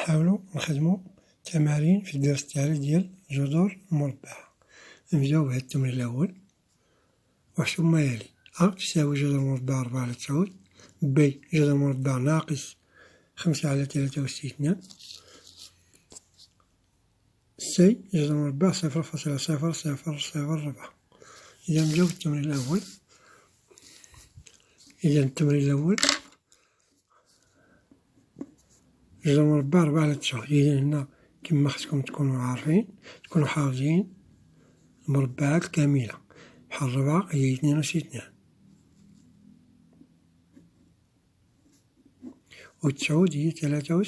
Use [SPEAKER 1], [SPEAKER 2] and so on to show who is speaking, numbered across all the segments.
[SPEAKER 1] نحاولو نخدمو تمارين في الدرس تاعي ديال جذور المربعة. نبداو بهاد التمرين الأول. واحسب ما يلي: أ تساوي جذر مربع 4 على 9، ب جذر مربع ناقص 5 على 63، سي جذر مربع 0.0004. إذا نبداو بالتمرين الأول. التمرين الأول: جذر مربع 4 على 9. إذا هنا كما خصكم تكونوا عارفين، تكونوا حافظين المربعات الكاملة، بحال 4 هي 62 و 9 هي 3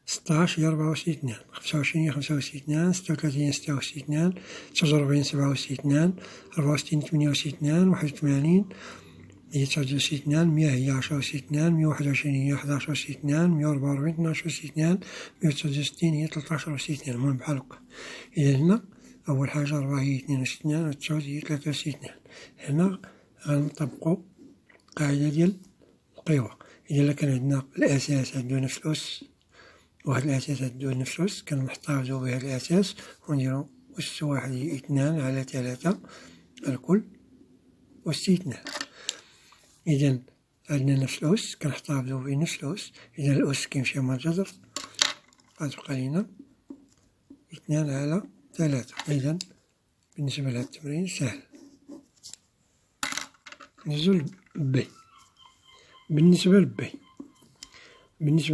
[SPEAKER 1] 16 هي 64 25 هي 65 36 هي 66 49 67 64 68 81 هي 69 100 هي 10 121 هي 11 144 12 169 هي 13 المهم بحال هكا. إذا هنا أول حاجة 4 هي 62 و 9 هي 63. هنا غنطبقو القاعدة ديال القوى. إذا كان عندنا الأساس عندو نفس الأس، وهاد الأساس عندو نفس الأس، كنحتفظو بهاد الأساس ونديرو أس 1 هي 2 على 3 الكل أس 2. إذا عندنا نفس الأس، كنحتفظو بنفس الأس. إذا الأس كيمشي مع الجذر، غتبقى لينا 2 على 3. إذا بالنسبة لهاد التمرين سهل. ندوزو ب. بالنسبة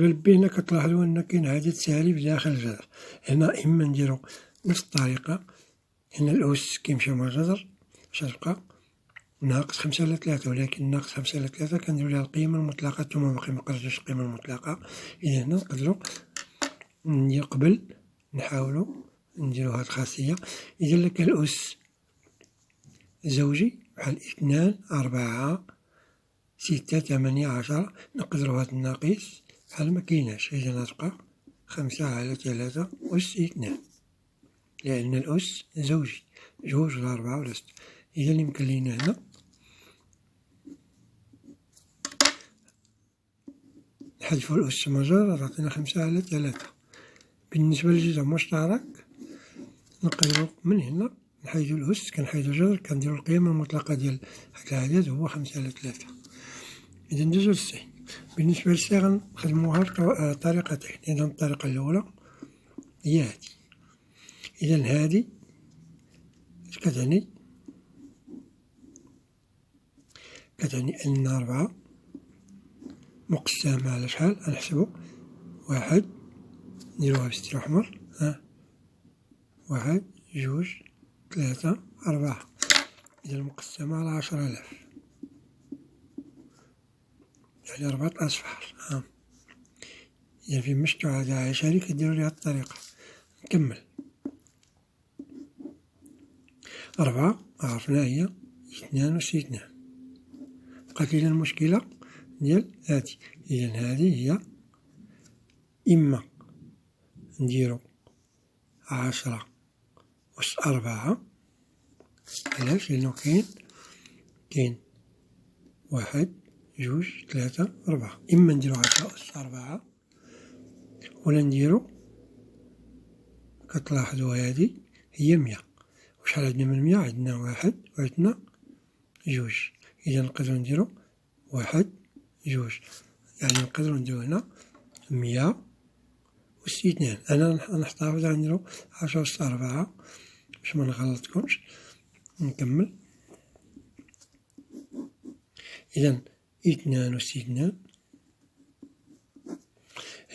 [SPEAKER 1] لبي هنا كتلاحظو أن كاين عدد سالب داخل الجذر. هنا إما نديرو نفس الطريقة، هنا الأس كيمشي مع الجذر باش تبقى ناقص 5 على 3، ولكن ناقص 5 على 3 كنديرو ليها القيمة المطلقة ثم باقي مقدرتش القيمة المطلقة. إذا هنا نقدرو قبل نحاولو نديرو هاد الخاصية. إذا كان الأس زوجي بحال 2 4 6 8 10، نقدرو هاد الناقص بحال مكيناش. إذا غتبقى 5 على 3 أس 2، لأن الأس زوجي، 2 ولا 4 ولا 6. إذا يمكن لينا هنا نحذفو الأس مجرور، تعطينا 5 على 3. بالنسبة للجذر مشترك نقدرو من هنا نحيدو الأس، كنحيدو الجذر، كنديرو القيمة المطلقة ديال هاد العدد هو 5 على 3. إذا ندوزو للسي. بالنسبة للسي غنخدموها بطريقتين. إذا الطريقة الأولى هي هادي. إذا هادي اش كتعني؟ كتعني أن 4 مقسمة على شحال؟ غنحسبو 1 نديروها بستيل أحمر، 1 2 3 4. إذا مقسمة على 10,000، يعني 4 أصفار. إذا في مجموعة تاع 10 كديرو ليها الطريقة. نكمل. 4 عرفنا هي 62. بقات لينا المشكلة ديال هادي. إذا هادي هي إما نديرو 10 أس 4. علاش؟ لأنو كاين 1 2 3 4. إما نديرو 10 أس 4 ولا نديرو، كتلاحظو هادي هي 100. وشحال عندنا من 100؟ عندنا 1 وعندنا 2. إذا نقدرو نديرو 1 2، يعني نقدرو نديرو هنا 100 أس 2. أنا نحتفظ نديرو 10 أس 4 باش منغلطكمش. نكمل. إذا 2 أس 2.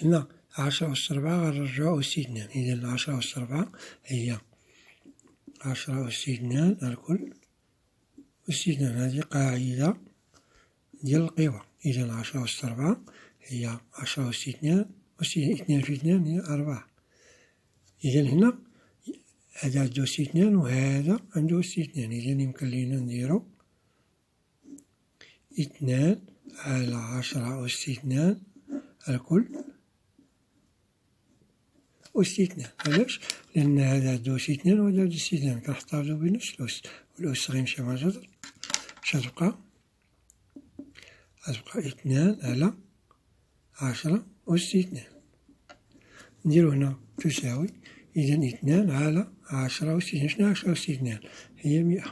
[SPEAKER 1] هنا 10 أس 4 غنرجعو أس 2. إذا 10 أس 4 هي 10 أس 2 الكل أس 2. هذه قاعدة ديال القوى. إذا 10 أس 4 هي 10 أس 2 أس 2 في 2 هي 4. إذا هنا هذا عندو أس 2 وهذا عندو أس 2. إذا يمكن لينا نديرو 2 على 10 أس 2 الكل أس 2. علاش؟ لأن هذا عندو أس 2 وهذا عندو أس 2، كنحتفظو بنفس الأس، والأس غيمشي مع الجذر. اش غتبقى؟ غتبقى 2 على 10 أس 2. نديرو هنا تساوي، إذا 2 على 10 أس 2. شنو 10 أس 2؟ هي 100،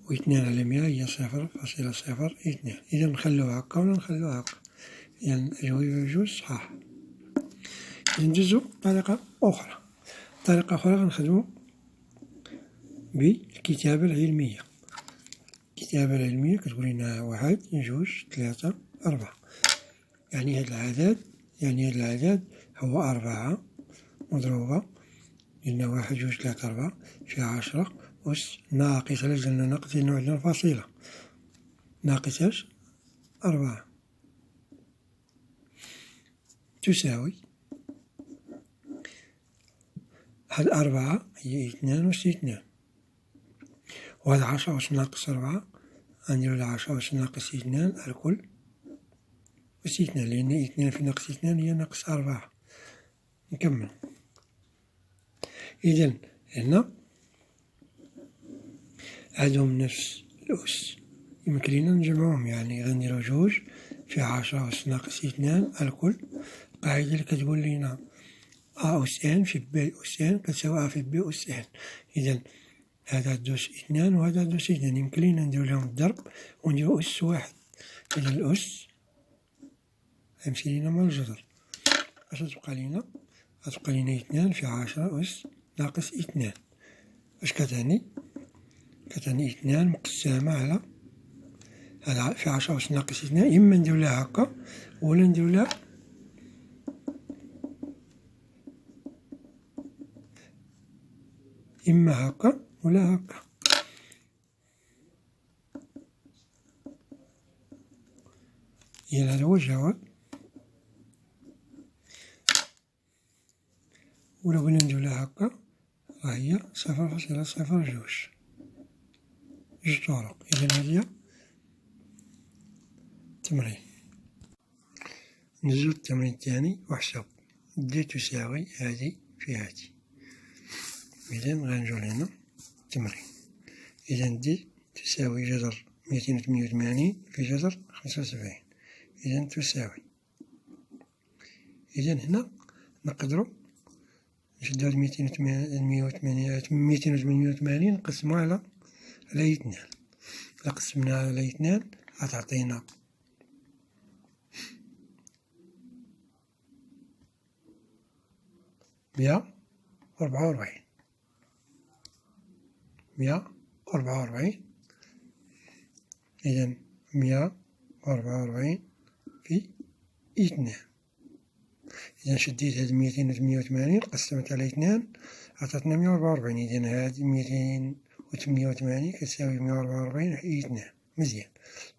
[SPEAKER 1] و2 على 100 هي 0.02. إذا نخلوها هكا ولا نخلوها هكا؟ إذا الجواب بجوج صحاح. إذا ندوزو طريقة أخرى. طريقة أخرى غنخدمو بالكتابة العلمية. الكتابة العلمية كتقول لنا 1 2 3 4. يعني هاد العدد هو 4 مضروبة، لأن 1 2 3 4 في 10 أس ناقص. علاش درنا ناقص؟ لأنه عندنا الفاصلة ناقص 4 تساوي هاد 4 هي 2 أس 2، وهاد 10 أس ناقص 4 غنديرو 10 أس ناقص 2 الكل أس 2، لأن 2 في ناقص 2 هي ناقص 4. نكمل. إذا هنا عندهم نفس الأس، يمكن لينا نجمعهم. يعني غنديرو 2 في 10 أس ناقص 2 الكل. القاعدة اللي كتقول لينا أ أس إن في ب أس إن كتساوي أ في ب أس إن. إذا هذا دوس 2 وهذا دوس 2، يمكن لينا نديرو لهم الضرب ونديرو أس 1. إذا الأس غيمشي لينا مع الجذر. اش غتبقى لينا؟ غتبقى لينا 2 في 10 أس ناقص 2. اش كتعني؟ كتعني 2 مقسمة على هذا في 10 أس ناقص 2. إما ندير لها هكا ولا ندير لها إما هكا ولا هكا. إذا هذا هو الجواب. ولا بغينا ندير لها هكا فهي 0.02. جوج طرق. إذا هذه تمرين. ندوزو التمرين الثاني وحسب دي تساوي هادي في هادي. إذا غنجو لهنا التمرين. إذا دي تساوي جذر 288 في جذر 75. إذا تساوي، إذا هنا نقدرو نشدو هاد 288 نقسموها على 2. إلا قسمناها على 2 غتعطينا 144. 144. إذا 144 في 2. إذا شديت هاد 288 قسمت على 2 عطاتنا 144. إذا هاد 288 كتساوي 144 في 2. مزيان.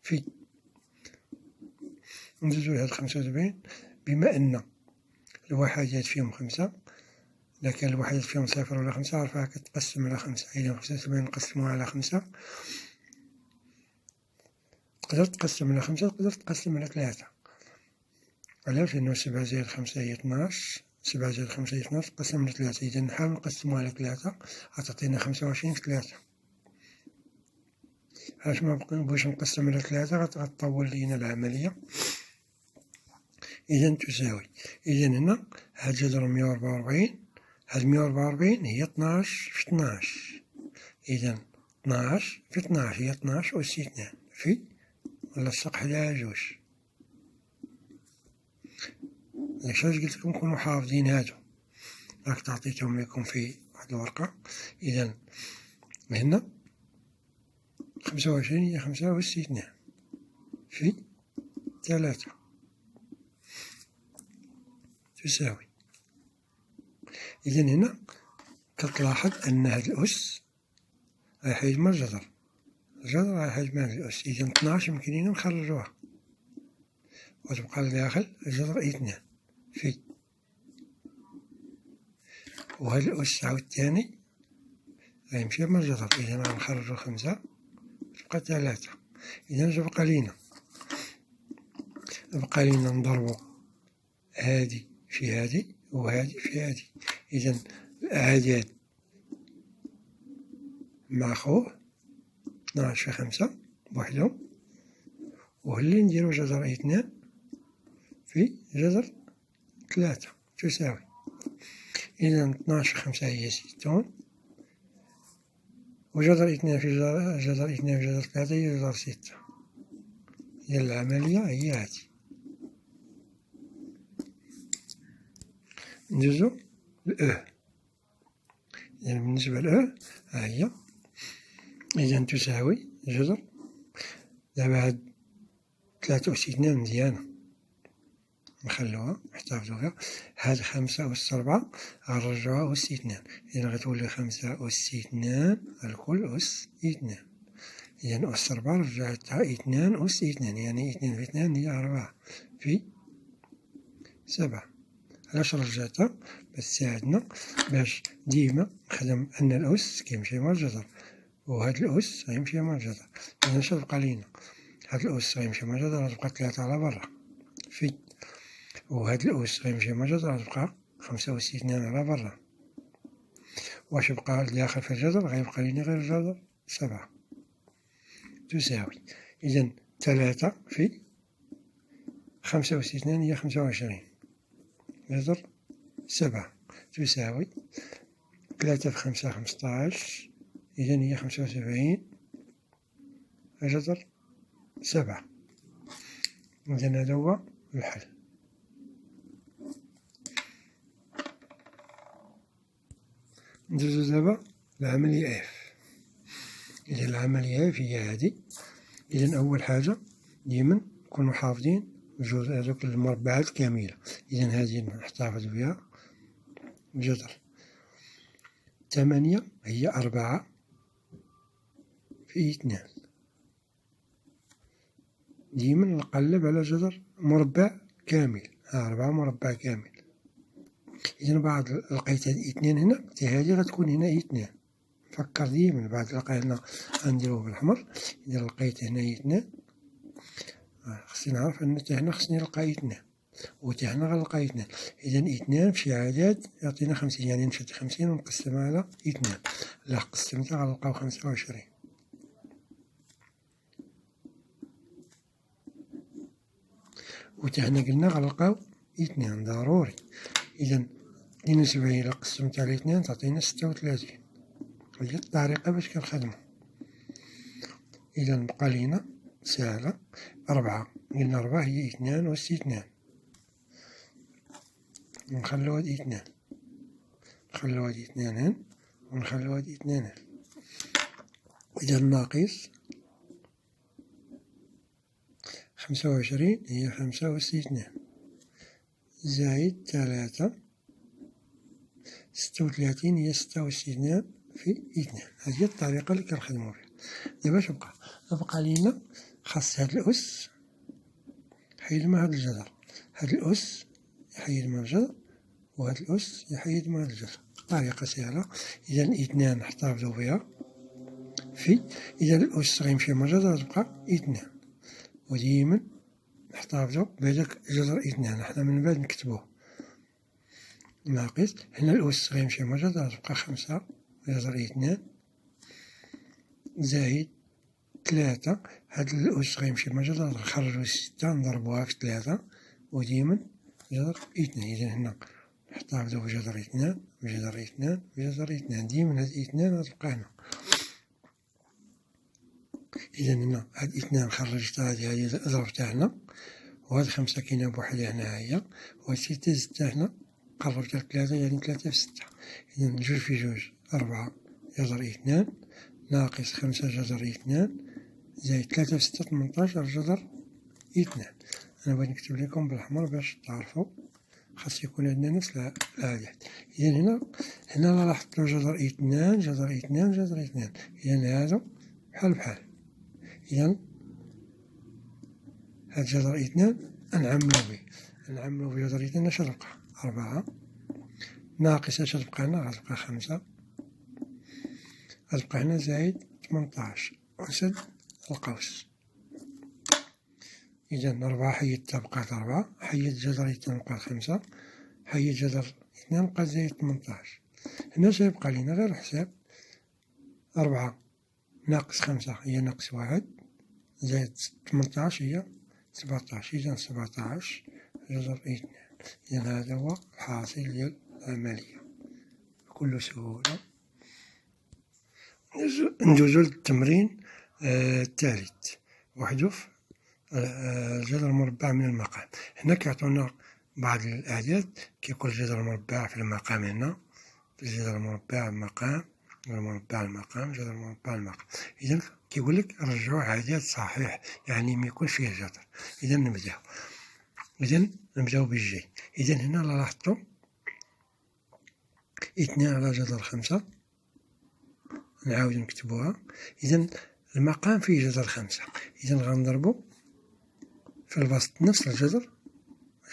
[SPEAKER 1] في ندوزو لهاد 75. بما أن الوحدات فيهم 5، إذا كان الوحدات فيهم 0 ولا 5 عرفها كتقسم على 5. إذا 75 نقسموها على 5. تقدر تقسم على 5، تقدر تقسم على 3. علاش؟ لأنه 7 زائد 5 هي 12. 7 زائد 5 هي 12 تقسم على 3. إذا نحاول نقسموها على 3 غتعطينا 25 في 3. علاش مبغيوش نقسم على 3؟ غتطول لينا العملية. إذا تساوي، إذا هنا هاد جذر 144، هاد 144 هي 12 في 12. إذا 12 في 12 هي 12 أس 2 في نلصق حداها 2. داكشي علاش قلتلكم كونوا حافظين هادو، راك تعطيتهم لكم في واحد الورقة. إذا هنا 25 هي 5 أس 2 في 3 تساوي. إذا هنا كتلاحظ أن هاد الأس رايح يجمع الجذر، الجذر رايح يجمع الأس. إذا 12 يمكن لينا نخرجوها وتبقى لداخل الجذر 2 في، وهاد الأس عاوتاني غيمشي مع الجذر. إذا غنخرجو 5 تبقى 3. إذا اش بقى لينا؟ بقى لينا نضربو هادي في هادي وهادي في هادي. إذا الأعداد مع خوه 12 في 5 بوحدهم، وهلي نديرو جذر 2 في جذر 3 تساوي، إذا 12 5 هي 60، وجذر 2 في جذر 2 في جذر 3 هي جذر 6. إذا العملية هي هذه. ندوزو لأ. إذا بالنسبة لأ ها هي، إذا تساوي جذر، دابا هاد 3 أس 2 مزيانة نخلوها نحتفظو بها، هاد 5 أس 4 غنرجعوها أس 2، إذا غتولي 5 أس 2 الكل أس 2، إذا أس 4 رجعتها 2 أس 2، يعني 2 في 2 هي 4 في 7. علاش رجعتها؟ باش تساعدنا باش ديما نخدم أن الأس كيمشي مع الجذر، وهاد الأس غيمشي مع الجذر، إذا اش غتبقى لينا؟ هاد الأس غيمشي مع الجذر غتبقى 3 على برا في، وهاد الأس غيمشي مع الجذر غتبقى 5 أس 2 على برا، واش بقى داخل في الجذر؟ غيبقى لينا غير الجذر 7 تساوي، إذا 3 في 5 أس 2 هي 25 جذر 7 تساوي 3 في 5 15، إذا هي 75 جذر 7. إذا هذا هو الحل. ندوزو دابا العملية اف. إذا العملية اف هي هادي. إذا أول حاجة ديما نكونو حافظين جوج هذوك المربعات كاملة، إذا هادي نحتفظ بها جذر 8 هي 4 في 2، ديما نقلب على جذر مربع كامل، 4 مربع كامل. إذا بعد لقيت هاد 2 هنا، قلت هادي غتكون هنا 2، نفكر ديما بعد لقى هنا غنديروه بالأحمر. إذا لقيت هنا 2 خصني نعرف أن حتى هنا خصني نلقى 2، وحتى هنا غنلقى 2، إذا 2 في شي عدد يعطينا 50، يعني نشد 50 ونقسمها على 2، إلا قسمتها غنلقاو 25. وحتى هنا قلنا غنلقاو 2 ضروري، إذا 72 إلا قسمت على 2 تعطينا 36، هي الطريقة باش كنخدمو. إذا بقى لينا ساهلة 4، قلنا 4 هي 2 أس 2، نخلو هاد 2، نخلو هاد 2 هنا ونخلو هاد 2 هنا. إذا ناقص 25 هي 5 أس 2 زائد 3 36 هي 6 أس 2 في 2. هذه الطريقة اللي كنخدمو بها. دابا اش بقى لينا؟ خاص هاد الأس يحيد مع هاد الجذر، هاد الأس يحيد مع الجذر، وهاد الأس يحيد مع الجذر. طريقة سهلة. إذا 2 نحتفظو بها في، إذا الأس غيمشي مع الجذر غتبقى 2، وديما نحتفظو بهداك جذر 2، حنا من بعد نكتبوه ناقص، هنا الأس غيمشي مع الجذر غتبقى 5 جذر 2 زائد 3، هاد الأس غيمشي مع الجذر نخرجو 6 نضربوها في 3 وديما جذر 2. إذا هنا نحتفظو بجذر 2 بجذر 2 بجذر 2، ديما هاد 2 غتبقى هنا. إذا هنا هاد 2 خرجتها هادي ضربتها هنا، وهاد 5 كاينة بوحدها هنايا، وهاد 6 زدتها هنا قربتها ل 3 يعني 3 في 6. إذا 2 في 2 4 جذر 2 ناقص 5 جذر 2 زائد 3 في 6 18 جذر 2. أنا بغيت نكتب لكم بالأحمر باش تعرفوا، خاص يكون عندنا نفس الأعداد. إذا هنا لاحظتو جذر 2 جذر 2 جذر 2، إذا هادو بحال بحال. إذا هاد جذر 2 نعملو بجذر 2 اش غتبقى 4 ناقص اش غتبقى هنا غتبقى 5 غتبقى هنا زائد 18 ونسد القوس. إذا 4 حيدتها بقات 4، حيد جذر 2 بقات 5، حيد جذر 2 بقات زائد 18. هنا سيبقى لينا غير الحساب، 4 ناقص 5 هي ناقص 1 زائد 18 هي 17، إذا 17 جذر اثنان. إذا هذا هو الحاصل ديال العملية بكل سهولة. ندوزو للتمرين الثالث. احذف الجذر المربع من المقام. هنا كيعطونا بعض الأعداد كيكون الجذر المربع في المقام هنا، في الجذر المربع المقام، المربع المقام، جذر المربع المقام. إذا كيقول لك رجعوا عدد صحيح، يعني ما يكونش فيه جذر. إذا نبداو بالجي. إذا هنا لاحظتوا اثنان على جذر 5، نعاود نكتبوها. إذا المقام فيه جذر 5، إذا غنضربو في البسط نفس الجذر،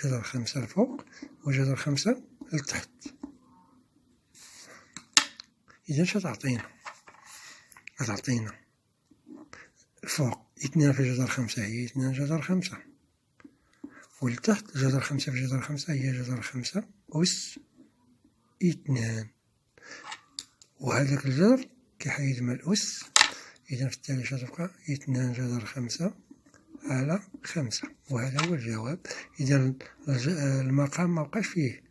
[SPEAKER 1] جذر 5 الفوق وجذر 5 لتحت. إذا شتعطينا؟ غتعطينا الفوق اثنان في جذر 5 هي 2 جذر 5، والتحت جذر 5 في جذر 5 هي جذر 5 أس 2، وهذاك الجذر كيحيد من الأس. إذا في التالي شتبقى 2 جذر 5 على 5، وهذا هو الجواب. إذا المقام مبقاش فيه،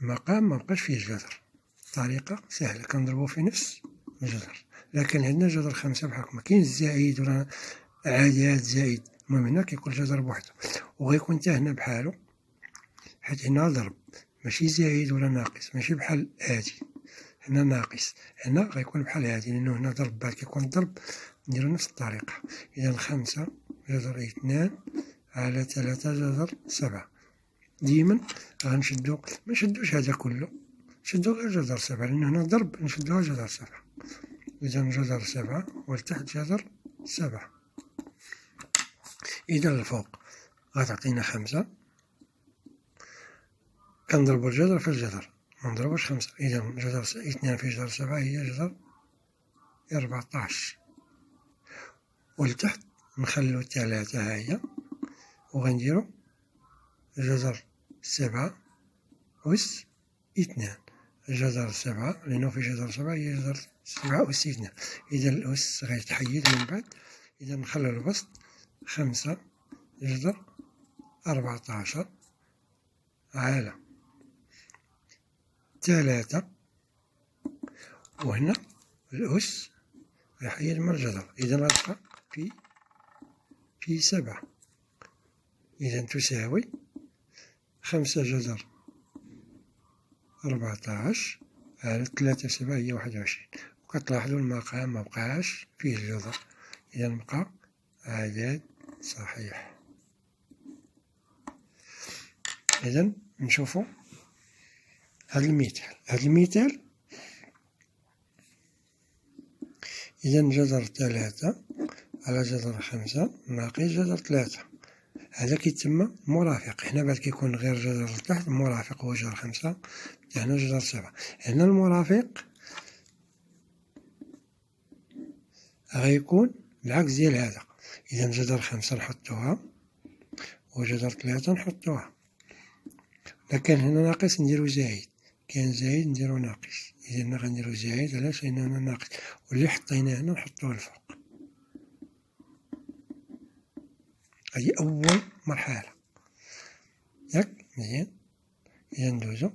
[SPEAKER 1] المقام مبقاش فيه جذر. طريقة سهلة كنضربو في نفس الجذر. لكن عندنا جذر 5 بحكم كاين الزائد ولا عدد زائد، المهم هنا كيكون الجذر بوحدو، وغيكون حتى هنا بحالو، حيت هنا ضرب ماشي زائد ولا ناقص، ماشي بحال هادي هنا ناقص، هنا غيكون بحال هادي لأنه هنا ضرب بعد كيكون الضرب نديرو نفس الطريقة. إذا 5 جذر 2 على 3 جذر 7. ديما غنشدو، منشدوش هذا كله، نشدو غير جذر 7 لأن هنا ضرب، نشدوها جذر 7. إذا جذر 7 والتحت جذر 7. إذا الفوق غتعطينا 5، كنضربو الجذر في الجذر منضربوش 5. إذا جذر 2 في جذر 7 هي جذر 14، والتحت نخلو 3 هاهي، وغنديرو جذر 7 أس 2. جذر 7 لأنه في جذر 7 هي جذر 7 أس 2. إذا الأس غيتحيد من بعد. إذا نخلو البسط 5 جذر 14 على 3، وهنا الأس غيحيد من الجذر. إذا غتبقى في 7. إذا تساوي 5 جذر 14 على 3 في 7 هي 21. وكتلاحظوا المقام مبقاش فيه الجذر، إذا بقى عدد صحيح. إذا نشوفوا هذا المثال. إذا جذر 3 على جذر 5 ناقص جذر 3، هذا كيتسمى مرافق. هنا بعد كيكون غير جذر لتحت، المرافق هو جذر 5، هنا جذر 7. هنا المرافق غيكون العكس ديال هذا. إذا جذر 5 نحطوها وجذر 3 نحطوها، لكن هنا ناقص نديرو زايد، كاين زايد نديرو ناقص. إذا هنا غنديرو زايد، علاش؟ لأن هنا ناقص، واللي حطيناه هنا نحطوه الفوق. هذه أول مرحلة، ياك مزيان. إذا ندوزو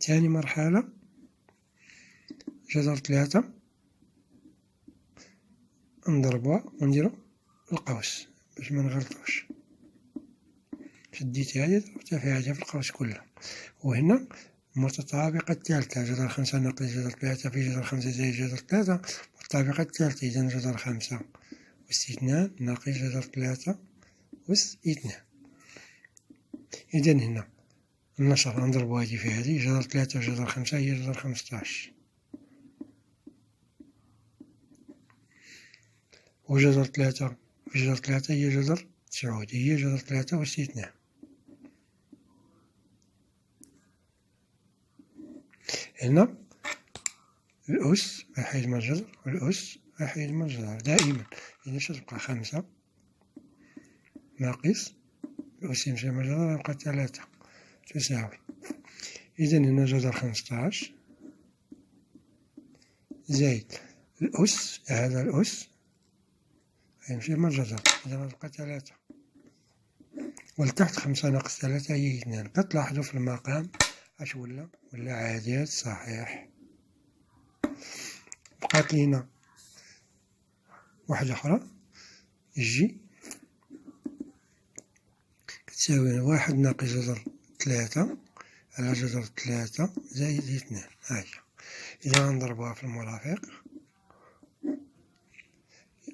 [SPEAKER 1] ثاني مرحلة، جذر 3 نضربوها ونديرو القوس باش منغلطوش. شديت هذه ضربتها في هذه في القوس كلها. وهنا المتطابقة الثالثة، جذر 5 ناقص جذر 3 في جذر 5 زائد جذر 3، المتطابقة الثالثة. إذا جذر 5 أس 2 ناقص جذر 3 أس 2. إذا هنا النشر نضربو هذه في هذه، جذر 3 في جذر 5 هي جذر 15، وجذر 3 في جذر 3 هي جذر 9، هي جذر 3 أس 2. هنا الأس غيحيد من الجذر والأس غيحيد من الجذر دائما. إذا شتبقى 5 ناقص الأس يمشي من الجذر يبقى 3 تساوي. إذا هنا جذر 15 زائد الأس، هذا الأس غيمشي من الجذر، إذا غتبقى 3. ولتحت 5 ناقص 3 هي 2. كتلاحظوا في المقام اش ولا عدد صحيح. بقات لينا واحدة أخرى جي كتساوي 1 ناقص جذر 3 على جذر 3 زائد 2. هاهي. إذا غنضربوها في المرافق،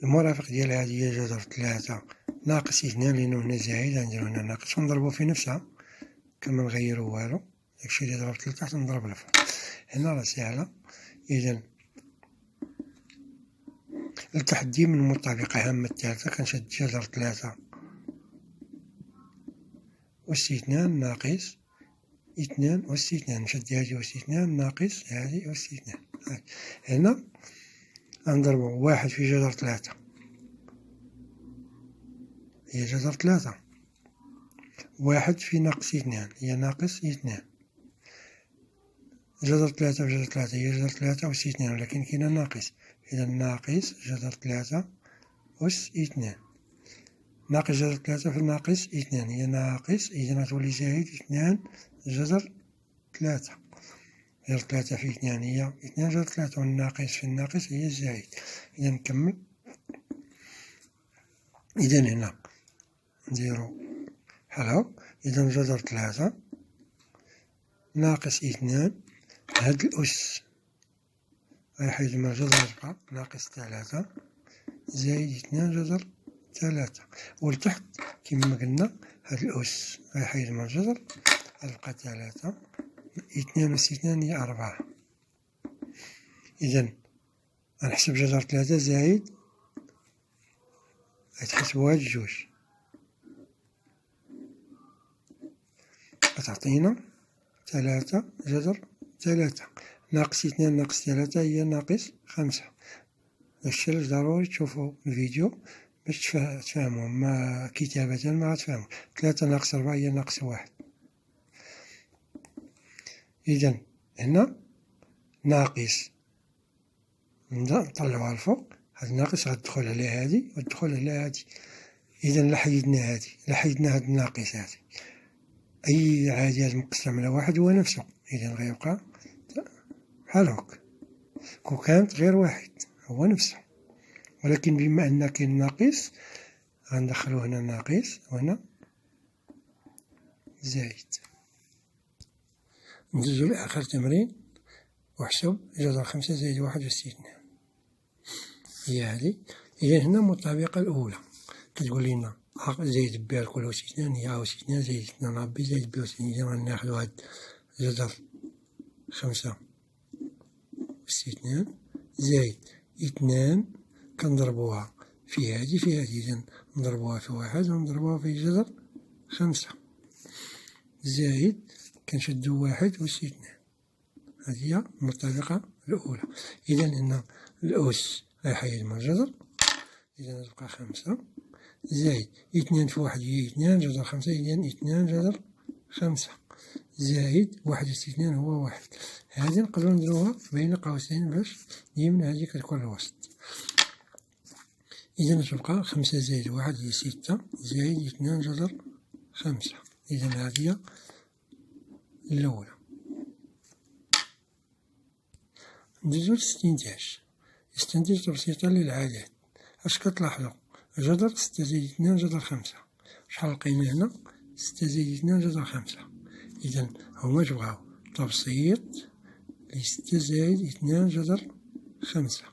[SPEAKER 1] المرافق ديال هادي هي جذر 3 ناقص 2 لأنه هنا زايد غنديرو هنا ناقص ونضربو في نفسها كما نغيرو والو. داكشي اللي ضربت لتحت نضرب لفوق. هنا راه ساهلة. إذا لتحت ديما المطابقة هامة الثالثة كنشد جذر 3 أس 2 ناقص 2 أس 2، نشد هادي أس 2 ناقص هادي أس 2. هنا غنضربو 1 في جذر 3 هي جذر 3، 1 في ناقص 2 هي ناقص 2، جذر 3 في جذر 3 هي جذر 3 أس 2 ولكن كاينة ناقص، إذا ناقص جذر 3 أس 2 ناقص جذر 3 في ناقص 2 هي ناقص، إذا غتولي زائد 2 جذر 3. جذر 3 في 2 هي 2 جذر 3 والناقص في الناقص هي زائد. إذا نكمل. إذا هنا نديرو بحال هاك. إذا جذر 3 ناقص 2 هاد الأس غيحيد من جذر 4 ناقص 3 زائد 2 جذر 3. ولتحت كما قلنا هاد الأس غيحيد من الجذر غتبقى 3، 2 أس 2 هي 4. إذا غنحسب جذر 3 زائد غتحسبو هاد الجوج غتعطينا 3 جذر 3 ناقص 2 ناقص 3 هي ناقص 5. داكشي علاش ضروري تشوفو الفيديو باش تفهمو، ما كتابة ما غتفهمو. 3 ناقص 4 هي ناقص 1. إذا هنا ناقص نطلعوها الفوق، هاد الناقص غتدخل على هادي وتدخل على هادي. إذا لا حيدنا هادي لا حيدنا هاد الناقص هادي، أي عدد مقسم على واحد هو نفسه، إذا غيبقى بحال هاك. كون كانت غير واحد هو نفسه، ولكن بما أن كاين ناقص غندخلو هنا ناقص وهنا زائد. ندوزو لآخر تمرين واحسب جذر 5 زائد 1 أس 2 هي هادي. إذا هنا المطابقة الأولى كتقول لنا أ زائد ب الكل أس 2 هي أ أس 2 زائد 2 أ ب زائد ب أس 2. إذا غناخدو هاد جذر 5 أس 2 زائد 2 كنضربوها في هادي إذا نضربوها في 1 ونضربوها في جذر 5 زائد كنشدو 1 أس 2. هذه هي المطابقة الأولى. إذا هنا الأس غيحيد من الجذر، إذا تبقى 5 زائد 2 في 1 هي 2 جذر 5، إذا 2 جذر 5 زائد 1 أس 2 هو 1. هذه نقدرو نديروها بين قوسين باش ديما هذه كتكون الوسط. إذا تبقى 5 زائد 1 هي 6 زائد 2 جذر 5. إذا هذه هي الأولى. ندوزو للاستنتاج. استنتاج تبسيطا للعدد. اش كتلاحظو؟ جذر 6 زائد 2 جذر 5. شحال لقينا هنا؟ 6 زائد 2 جذر 5. إذا هما تبغاو تبسيط ل 6 زائد 2 جذر 5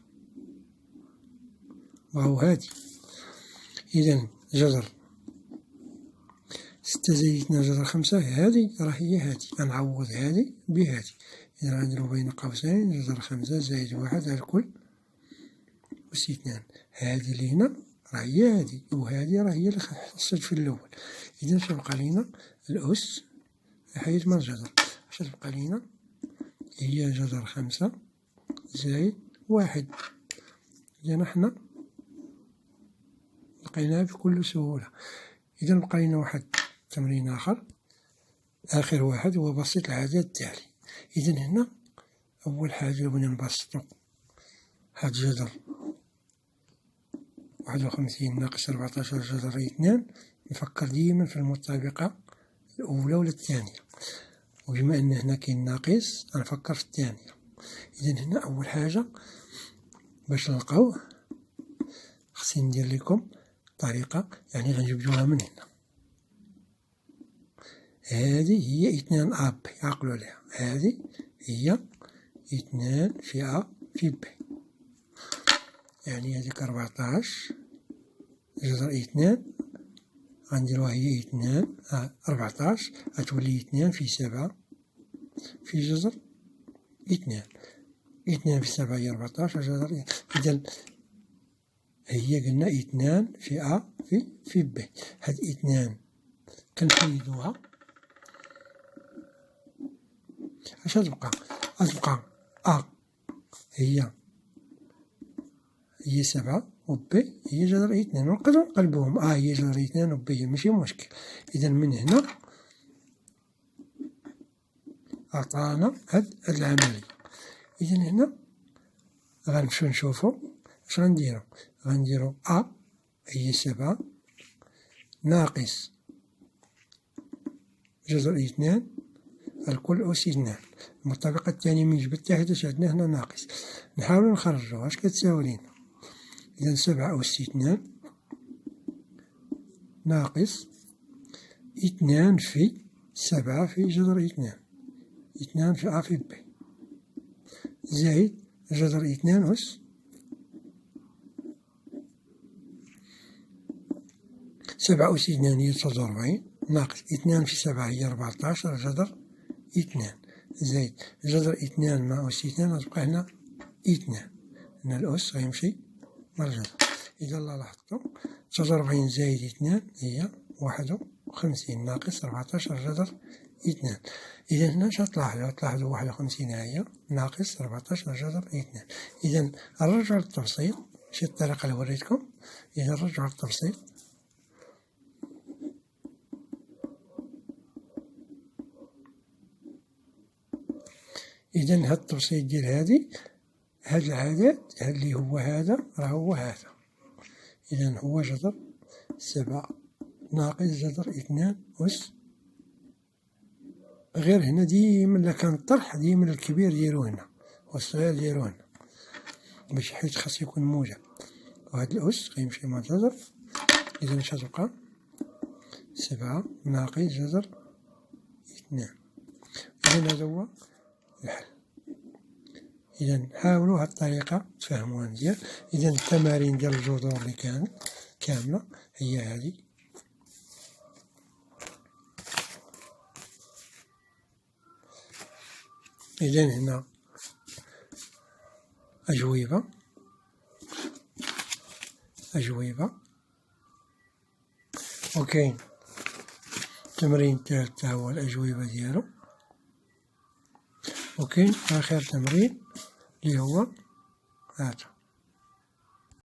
[SPEAKER 1] وهو هادي. إذا جذر 6 زائد 2 جذر 5 هادي راه هي هادي، غنعوض هادي بهادي. إذا غنديرو بين قوسين جذر 5 زائد 1 على الكل أس 2. هادي اللي هنا راه هي هادي وهادي راه هي اللي خصت في الأول. إذا تبقى لينا الأس حيد من الجذر، اش تبقى لينا؟ هي جذر 5 زائد 1. إذا حنا لقيناها بكل سهولة. إذا بقى لينا واحد تمرين آخر، آخر واحد هو بسط العدد التالي. إذا هنا أول حاجة بغينا نبسطو هاد جذر 51 ناقص 14 جذر 2. نفكر ديما في المطابقة الأولى ولا الثانية، وبما أن هنا كاين ناقص غنفكر في الثانية. إذا هنا أول حاجة باش نلقاوه خصني ندير لكم طريقة، يعني غنجبدوها من هنا. هذه هي 2 أب، عقلوا عليها، هذه هي 2 في أ في ب، يعني هذيك 14 جذر 2 غنديروها هي 2 14 غتولي 2 في 7 في جذر 2. 2 في 7 هي 14 جذر. إذا هي قلنا 2 في أ في ب. هاد 2 كنحيدوها، اش غتبقى؟ غتبقى أ هي 7 و ب هي جذر 2. ونقدرو نقلبوهم، هي جذر 2 و ب هي، ماشي مشكل. إذا من هنا عطانا هاد العملية. إذا هنا غنمشيو نشوفو اش غنديرو أ هي 7 ناقص جذر 2 الكل أس 2. المطابقة الثانية من جبدتها حيتاش عندنا هنا ناقص، نحاولو نخرجوها. اش كتساوي لينا؟ إذا 7 أس 2 ناقص 2 في 7 في جذر 2، 2 في أ في ب، زائد جذر 2 أس 7 أس 2 هي 49 ناقص 2 في 7 هي 14 جذر 2، زائد جذر 2 مع أس 2 غتبقى هنا 2. هنا الأس غيمشي مع الجذر. إذا لاحظتو 49 زائد 2 هي 51 ناقص 14 جذر 2. إذا هنا اش غتلاحظو 51 هي ناقص 14 جذر 2. إذا نرجعو للتبسيط، ماشي الطريقة اللي وريتكم. إذا نرجعو للتبسيط، إذا هاد التبسيط ديال هاد العدد اللي هو هذا راه هو هذا. إذا هو جذر 7 ناقص جذر 2 أس. غير هنا ديما إلا كان الطرح ديما الكبير ديرو هنا والصغير ديرو هنا، باش حيت خاص يكون موجب، وهاد الأس غيمشي مع الجذر. إذا اش غتبقى؟ 7 ناقص جذر 2. إذا هذا هو الحل. إذا حاولوا هاد الطريقة تفهموها مزيان. إذا التمارين ديال الجذور اللي كانت كاملة هي هذه. إذا هنا أجوبة، وكاين تمرين ثالث هو الأجوبة ديالو، وكاين آخر تمرين اللي هو هذا.